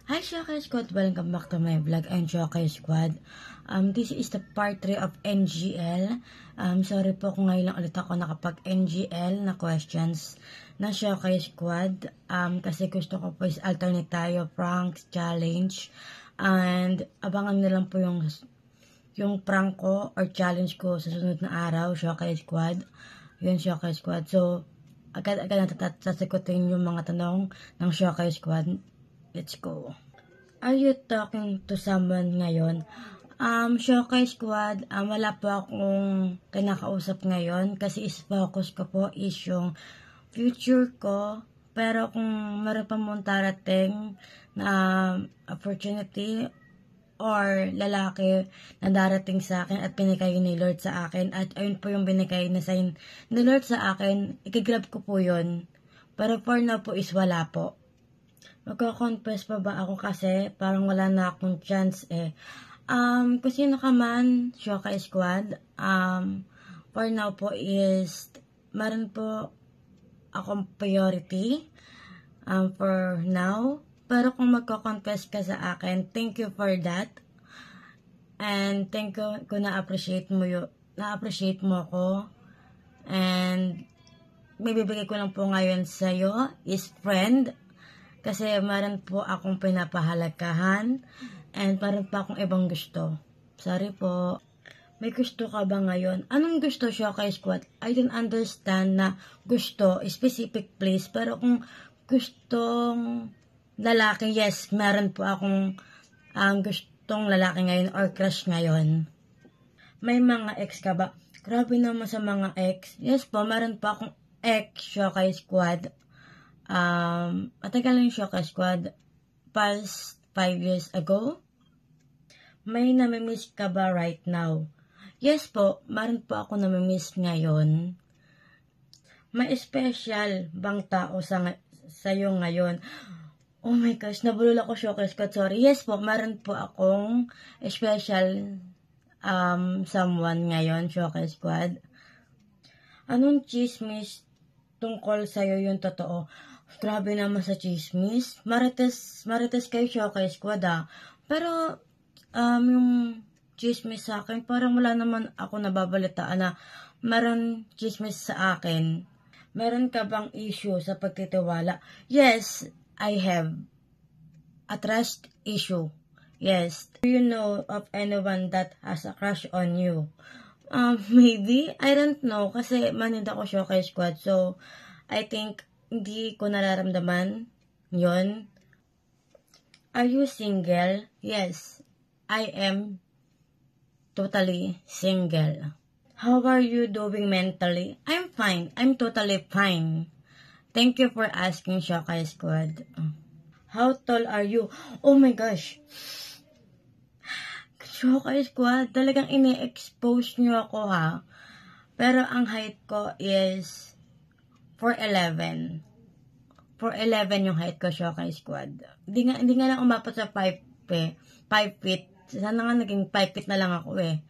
Hi Shokai Squad! Welcome back to my vlog. I'm Shokai Squad. This is the part 3 of NGL. Sorry po kung ngayon lang ulit ako nakapag-NGL na questions na Shokai Squad. Kasi gusto ko po is alternate tayo, pranks, challenge. And abangan nyo lang po yung prank ko or challenge ko sa sunod na araw, Shokai Squad. Yun, Shokai Squad. So, agad-agad sasagutin yung mga tanong ng Shokai Squad. Let's go. Are you talking to someone ngayon? Shokai Squad, wala po akong kinakausap ngayon kasi is-focus ko po is yung future ko. Pero kung meron pa mong darating na opportunity or lalaki na darating sa akin at binigay ni Lord sa akin at ayun po yung binigay na sign ni Lord sa akin, ikigrab ko po yun. Pero for now po is wala po. Magko-confess pa ba ako kasi parang wala na akong chance eh. Kung sino ka man, Shokai Squad, for now po is, meron po akong priority, for now. Pero kung magko-confess ka sa akin, thank you for that. And thank you kung na-appreciate mo ako. And may bibigay ko lang po ngayon sa'yo is friend. Kasi meron po akong pinapahalagahan and meron pa akong ibang gusto. Sorry po. May gusto ka ba ngayon? Anong gusto, Shokai Squad? I don't understand na gusto, specific place. Pero kung gustong lalaki, yes, meron po akong gustong lalaki ngayon or crush ngayon. May mga ex ka ba? Grabe naman sa mga ex. Yes po, meron po akong ex, Shokai Squad. Matagal lang yung Shokai Squad. Past 5 years ago. May namimiss ka ba right now? Yes po, meron po ako namimiss ngayon. May special bang tao sa'yo ngayon? Oh my gosh, nabulol ako, Shokai Squad. Sorry. Yes po, meron po akong special someone ngayon, Shokai Squad. Anong chismis tungkol sa'yo yung totoo? Grabe naman sa chismis. Marites kayo, Shokai Squad Pero, yung chismis sa akin, parang wala naman ako nababalitaan na meron chismis sa akin. Meron ka bang issue sa pagtitiwala? Yes, I have. A trust issue. Yes. Do you know of anyone that has a crush on you? Maybe. I don't know. Kasi manid ako, Shokai Squad. So, I think hindi ko nararamdaman yon. Are you single? Yes, I am totally single. How are you doing mentally? I'm fine. I'm totally fine. Thank you for asking, Shokai Squad. How tall are you? Oh my gosh. Shokai Squad, talagang ini-expose nyo ako Pero ang height ko is 4'11". 4'11" yung height ko, Shokai Squad. Hindi nga lang umabot sa 5 feet. Sana nga naging 5 feet na lang ako eh.